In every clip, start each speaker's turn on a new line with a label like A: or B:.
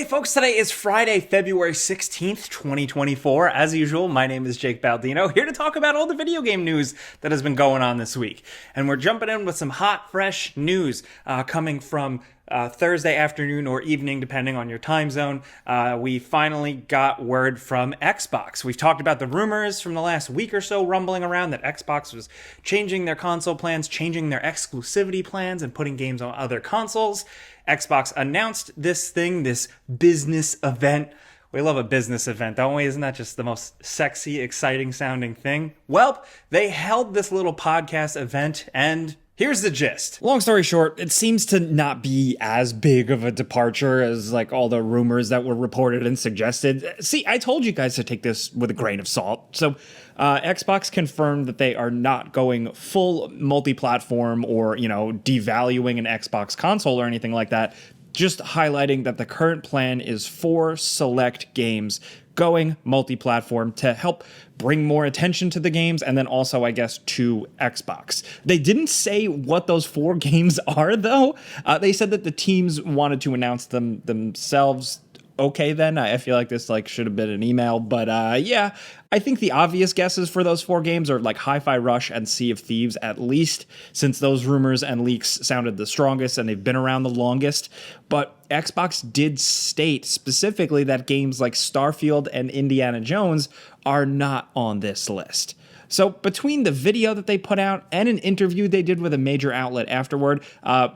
A: Hey folks, today is Friday, February 16th, 2024. As usual, my name is Jake Baldino, here to talk about all the video game news that has been going on this week. And we're jumping in with some hot, fresh news coming from Thursday afternoon or evening, depending on your time zone. We finally got word from Xbox. We've talked about the rumors from the last week or so rumbling around that Xbox was changing their console plans, changing their exclusivity plans, and putting games on other consoles. Xbox announced this thing, this business event. We love a business event, don't we? Isn't that just the most sexy, exciting sounding thing? Well, they held this little podcast event, and here's the gist.
B: Long story short, it seems to not be as big of a departure as like all the rumors that were reported and suggested. See, I told you guys to take this with a grain of salt. So Xbox confirmed that they are not going full multi-platform or, devaluing an Xbox console or anything like that. Just highlighting that the current plan is 4 select games going multi-platform to help bring more attention to the games, and then also, I guess, to Xbox. They didn't say what those 4 games are, though. They said that the teams wanted to announce them themselves. Okay, then. I feel like this should have been an email, but yeah. I think the obvious guesses for those 4 games are like Hi-Fi Rush and Sea of Thieves, at least, since those rumors and leaks sounded the strongest and they've been around the longest. But Xbox did state specifically that games like Starfield and Indiana Jones are not on this list. So between the video that they put out and an interview they did with a major outlet afterward,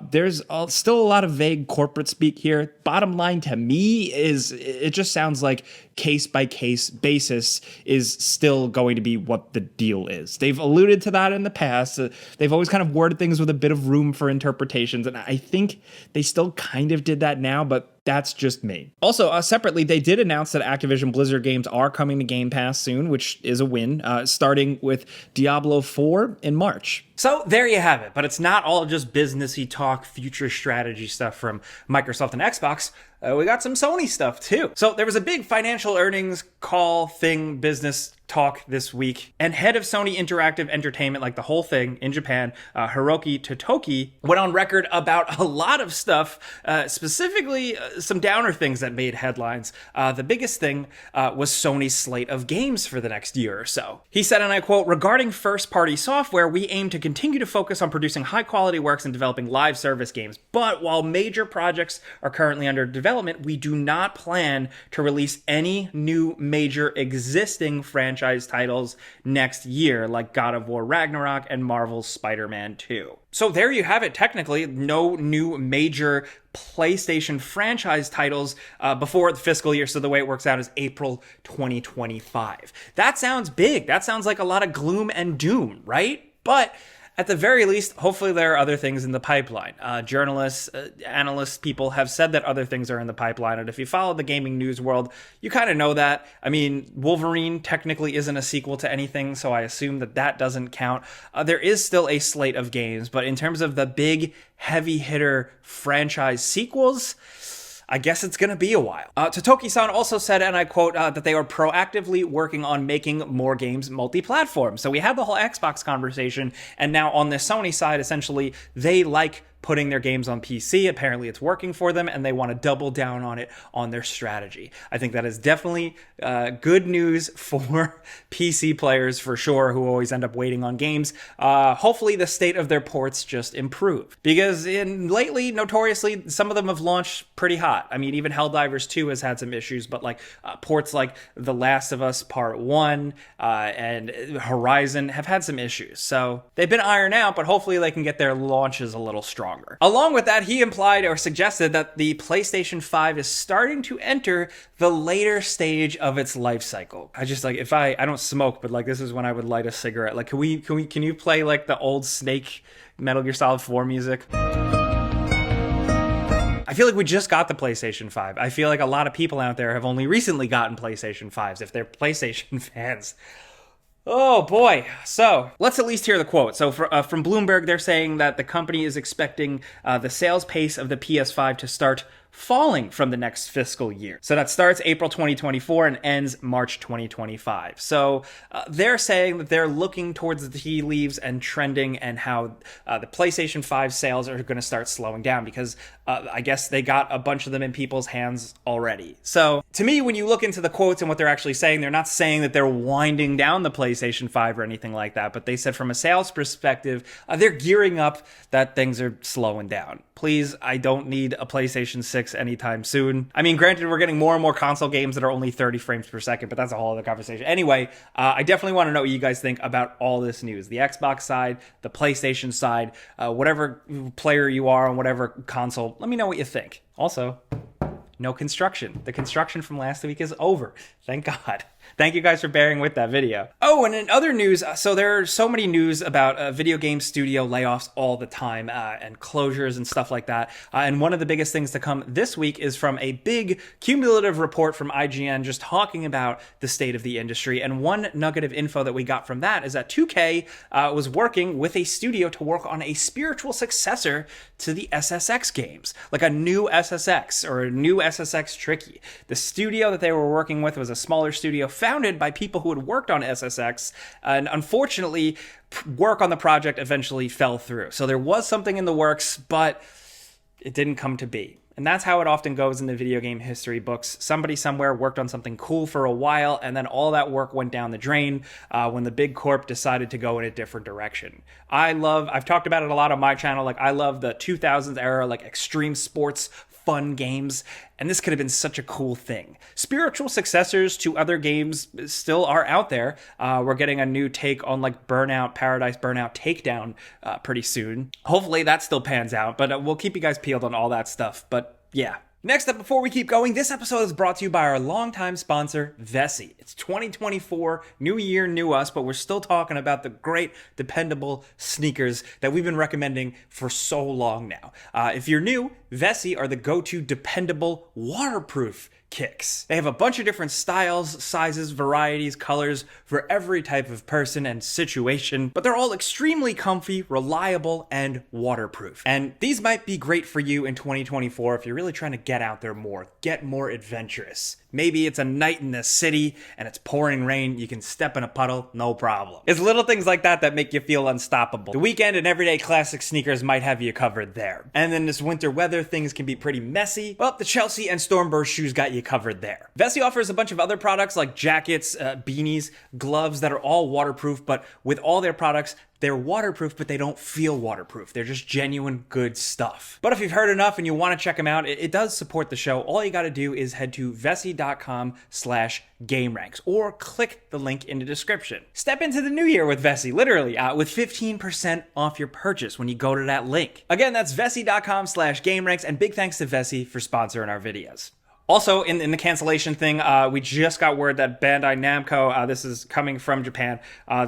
B: there's still a lot of vague corporate speak here. Bottom line to me is it just sounds like case-by-case basis is still going to be what the deal is. They've alluded to that in the past. They've always kind of worded things with a bit of room for interpretations, and I think they still kind of did that now, but that's just me. Also, separately, they did announce that Activision Blizzard games are coming to Game Pass soon, which is a win, starting with Diablo 4 in March.
A: So there you have it, but it's not all just businessy talk, future strategy stuff from Microsoft and Xbox. We got some Sony stuff too. So there was a big financial earnings call thing, business talk this week, and head of Sony Interactive Entertainment, like the whole thing in Japan, Hiroki Totoki, went on record about a lot of stuff, specifically some downer things that made headlines. The biggest thing was Sony's slate of games for the next year or so. He said, and I quote, "Regarding first-party software, we aim to continue to focus on producing high-quality works and developing live service games. But while major projects are currently under development, we do not plan to release any new major existing franchise titles next year, like God of War Ragnarok and Marvel's Spider-Man 2. So there you have it. Technically, no new major PlayStation franchise titles before the fiscal year, so the way it works out is April 2025. That sounds big. That sounds like a lot of gloom and doom, right? But at the very least, hopefully there are other things in the pipeline. Journalists, analysts, people have said that other things are in the pipeline, and if you follow the gaming news world, you kind of know that. I mean, Wolverine technically isn't a sequel to anything, so I assume that doesn't count. There is still a slate of games, but in terms of the big, heavy-hitter franchise sequels, I guess it's going to be a while. Totoki-san also said, and I quote, that they are proactively working on making more games multi-platform. So we had the whole Xbox conversation, and now on the Sony side, essentially, they like putting their games on PC. Apparently it's working for them, and they want to double down on it on their strategy. I think that is definitely good news for PC players for sure, who always end up waiting on games. Hopefully the state of their ports just improve, because lately, notoriously, some of them have launched pretty hot. I mean, even Helldivers 2 has had some issues, but ports like The Last of Us Part 1 and Horizon have had some issues. So they've been ironed out, but hopefully they can get their launches a little stronger. Along with that, he implied or suggested that the PlayStation 5 is starting to enter the later stage of its life cycle. I just if I don't smoke, but this is when I would light a cigarette. Can you play the old Snake Metal Gear Solid 4 music? I feel like we just got the PlayStation 5. I feel like a lot of people out there have only recently gotten PlayStation 5s, if they're PlayStation fans. Oh boy. So let's at least hear the quote. So from Bloomberg, they're saying that the company is expecting the sales pace of the PS5 to start falling from the next fiscal year. So that starts April 2024 and ends March 2025. So they're saying that they're looking towards the tea leaves and trending, and how the PlayStation 5 sales are going to start slowing down because I guess they got a bunch of them in people's hands already. So to me, when you look into the quotes and what they're actually saying, they're not saying that they're winding down the PlayStation 5 or anything like that, but they said from a sales perspective, they're gearing up that things are slowing down. Please, I don't need a PlayStation 6 anytime soon. I mean, granted, we're getting more and more console games that are only 30 frames per second, but that's a whole other conversation. Anyway, I definitely want to know what you guys think about all this news. The Xbox side, the PlayStation side, whatever player you are on whatever console, let me know what you think. Also, no construction. The construction from last week is over. Thank God. Thank you guys for bearing with that video. Oh, and in other news, so there are so many news about video game studio layoffs all the time and closures and stuff like that. And one of the biggest things to come this week is from a big cumulative report from IGN just talking about the state of the industry. And one nugget of info that we got from that is that 2K was working with a studio to work on a spiritual successor to the SSX games, like a new SSX or a new SSX Tricky. The studio that they were working with was a smaller studio founded by people who had worked on SSX, and unfortunately, work on the project eventually fell through. So there was something in the works, but it didn't come to be. And that's how it often goes in the video game history books. Somebody somewhere worked on something cool for a while, and then all that work went down the drain when the big corp decided to go in a different direction. I've talked about it a lot on my channel, like I love the 2000s era, like extreme sports, fun games, and this could have been such a cool thing. Spiritual successors to other games still are out there. We're getting a new take on like Burnout, Paradise Burnout Takedown pretty soon. Hopefully that still pans out, but we'll keep you guys peeled on all that stuff. But yeah. Next up, before we keep going, this episode is brought to you by our longtime sponsor, Vessi. It's 2024, new year, new us, but we're still talking about the great, dependable sneakers that we've been recommending for so long now. If you're new, Vessi are the go-to dependable, waterproof kicks. They have a bunch of different styles, sizes, varieties, colors for every type of person and situation, but they're all extremely comfy, reliable, and waterproof. And these might be great for you in 2024 if you're really trying to get out there more, get more adventurous. Maybe it's a night in the city and it's pouring rain. You can step in a puddle, no problem. It's little things like that that make you feel unstoppable. The weekend and everyday classic sneakers might have you covered there. And then this winter weather, things can be pretty messy. Well, the Chelsea and Stormburst shoes got you covered there. Vessi offers a bunch of other products like jackets, beanies, gloves that are all waterproof, but with all their products, they're waterproof, but they don't feel waterproof. They're just genuine good stuff. But if you've heard enough and you want to check them out, it does support the show. All you got to do is head to vessi.com/gameranx or click the link in the description. Step into the new year with Vessi, literally, with 15% off your purchase when you go to that link. Again, that's vessi.com/gameranx, and big thanks to Vessi for sponsoring our videos. Also, in the cancellation thing, we just got word that Bandai Namco, this is coming from Japan,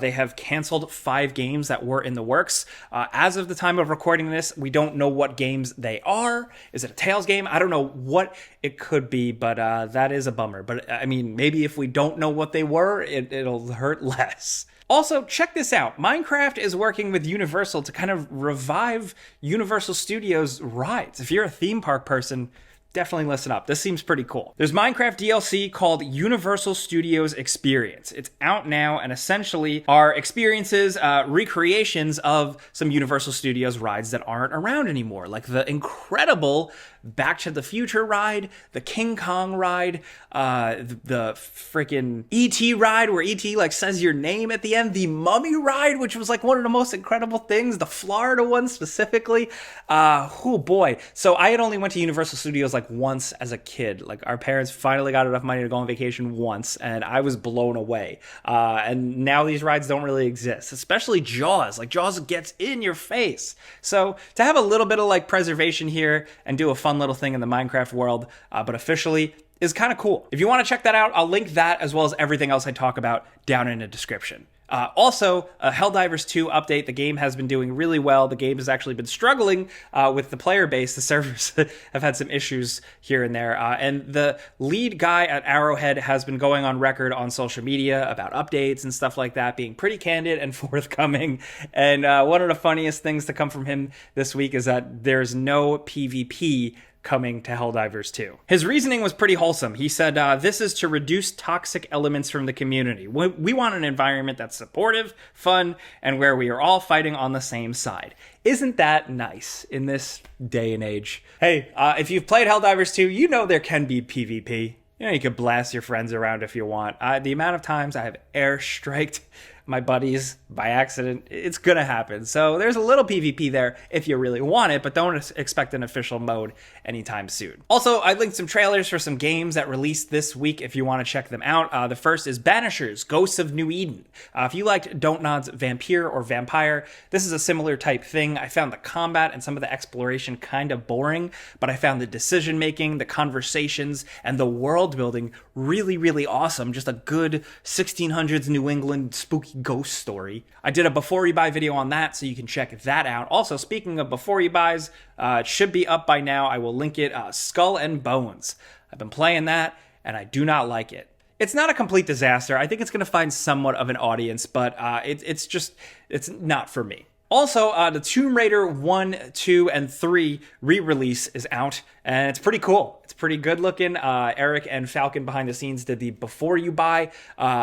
A: they have canceled 5 games that were in the works. As of the time of recording this, we don't know what games they are. Is it a Tales game? I don't know what it could be, but that is a bummer. But I mean, maybe if we don't know what they were, it'll hurt less. Also, check this out. Minecraft is working with Universal to kind of revive Universal Studios rides. If you're a theme park person, definitely listen up. This seems pretty cool. There's Minecraft DLC called Universal Studios Experience. It's out now and essentially are experiences, recreations of some Universal Studios rides that aren't around anymore, like the incredible Back to the Future ride, the King Kong ride, the freaking E.T. ride where E.T. like says your name at the end, the Mummy ride, which was like one of the most incredible things, the Florida one specifically. Oh boy. So I had only went to Universal Studios like once as a kid. Like our parents finally got enough money to go on vacation once, and I was blown away. And now these rides don't really exist, especially Jaws. Like Jaws gets in your face. So to have a little bit of like preservation here and do a fun little thing in the Minecraft world, but officially, is kind of cool. If you want to check that out, I'll link that as well as everything else I talk about down in the description. Also, a Helldivers 2 update. The game has been doing really well. The game has actually been struggling with the player base. The servers have had some issues here and there. And the lead guy at Arrowhead has been going on record on social media about updates and stuff like that, being pretty candid and forthcoming. And one of the funniest things to come from him this week is that there's no PvP coming to Helldivers 2. His reasoning was pretty wholesome. He said, this is to reduce toxic elements from the community. We want an environment that's supportive, fun, and where we are all fighting on the same side. Isn't that nice in this day and age? Hey, if you've played Helldivers 2, you know there can be PvP. You know, you could blast your friends around if you want. The amount of times I have airstriked my buddies by accident, it's gonna happen. So there's a little PvP there if you really want it, but don't expect an official mode anytime soon. Also, I linked some trailers for some games that released this week if you want to check them out. The first is Banishers, Ghosts of New Eden. If you liked Don't Nod's Vampire or Vampire, this is a similar type thing. I found the combat and some of the exploration kind of boring, but I found the decision making, the conversations, and the world building really, really awesome. Just a good 1600s New England spooky ghost story. I did a before you buy video on that, so you can check that out. Also, speaking of before you buys, it should be up by now. I will link it. Skull and Bones. I've been playing that, and I do not like it. It's not a complete disaster. I think it's going to find somewhat of an audience, but it's not for me. Also, the Tomb Raider 1, 2, and 3 re-release is out, and it's pretty cool. It's pretty good looking. Eric and Falcon behind the scenes did the before you buy,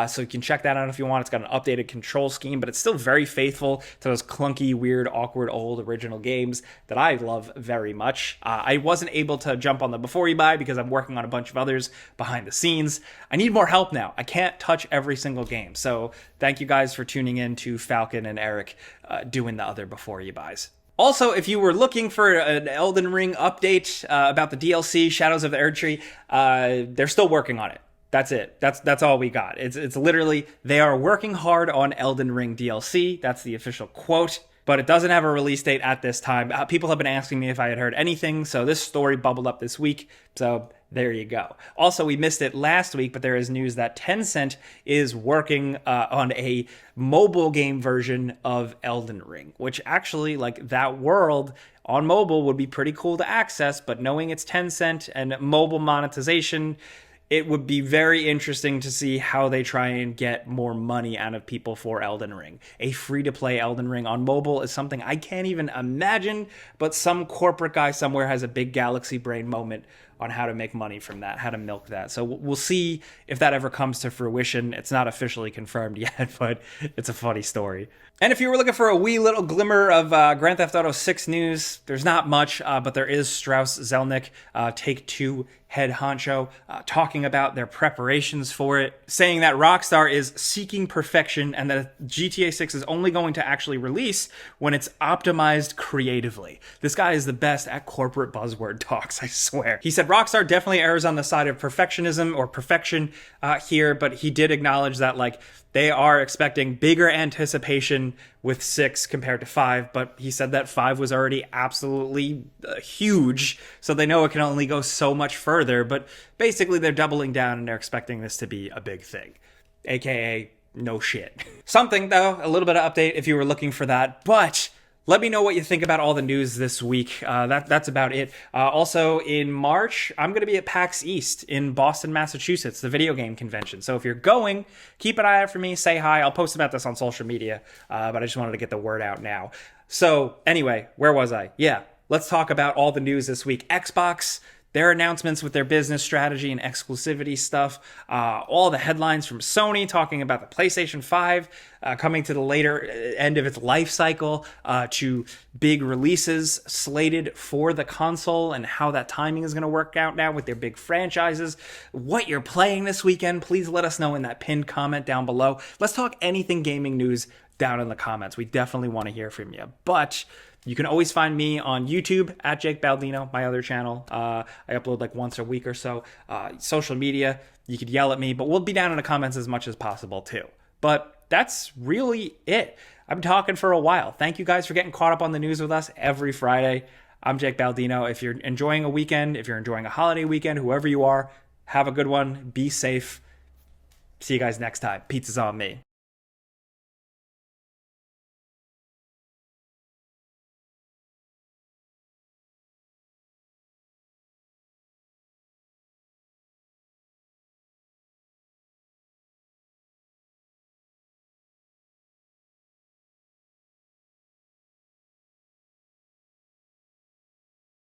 A: so you can check that out if you want. It's got an updated control scheme, but it's still very faithful to those clunky, weird, awkward, old original games that I love very much. I wasn't able to jump on the before you buy because I'm working on a bunch of others behind the scenes. I need more help now. I can't touch every single game, so thank you guys for tuning in to Falcon and Eric doing the other before you buys. Also, if you were looking for an Elden Ring update about the DLC, Shadows of the Erdtree, they're still working on it. That's it. That's all we got. It's literally, they are working hard on Elden Ring DLC. That's the official quote. But it doesn't have a release date at this time. People have been asking me if I had heard anything, so this story bubbled up this week. So there you go. Also, we missed it last week, but there is news that Tencent is working on a mobile game version of Elden Ring, which actually, like, that world on mobile would be pretty cool to access, but knowing it's Tencent and mobile monetization, it would be very interesting to see how they try and get more money out of people for Elden Ring. A free-to-play Elden Ring on mobile is something I can't even imagine, but some corporate guy somewhere has a big galaxy brain moment on how to make money from that, how to milk that. So we'll see if that ever comes to fruition. It's not officially confirmed yet, but it's a funny story. And if you were looking for a wee little glimmer of Grand Theft Auto 6 news, there's not much, but there is Strauss Zelnick, Take-Two head honcho, talking about their preparations for it, saying that Rockstar is seeking perfection and that GTA 6 is only going to actually release when it's optimized creatively. This guy is the best at corporate buzzword talks, I swear. He said Rockstar definitely errs on the side of perfectionism or perfection here, but he did acknowledge that, like, they are expecting bigger anticipation with 6 compared to 5, but he said that 5 was already absolutely huge, so they know it can only go so much further, but basically they're doubling down and they're expecting this to be a big thing, aka no shit. Something, though, a little bit of update if you were looking for that, but let me know what you think about all the news this week. That's about it. Also, in March, I'm going to be at PAX East in Boston, Massachusetts, the video game convention. So if you're going, keep an eye out for me. Say hi. I'll post about this on social media, but I just wanted to get the word out now. So anyway, where was I? Yeah, let's talk about all the news this week. Xbox, their announcements with their business strategy and exclusivity stuff, all the headlines from Sony talking about the PlayStation 5 coming to the later end of its life cycle, to big releases slated for the console and how that timing is going to work out now with their big franchises. What you're playing this weekend, please let us know in that pinned comment down below. Let's talk anything gaming news down in the comments. We definitely want to hear from you. But you can always find me on YouTube at Jake Baldino, my other channel. I upload like once a week or so. Social media, you could yell at me, but we'll be down in the comments as much as possible too. But that's really it. I've been talking for a while. Thank you guys for getting caught up on the news with us every Friday. I'm Jake Baldino. If you're enjoying a weekend, if you're enjoying a holiday weekend, whoever you are, have a good one. Be safe. See you guys next time. Pizza's on me.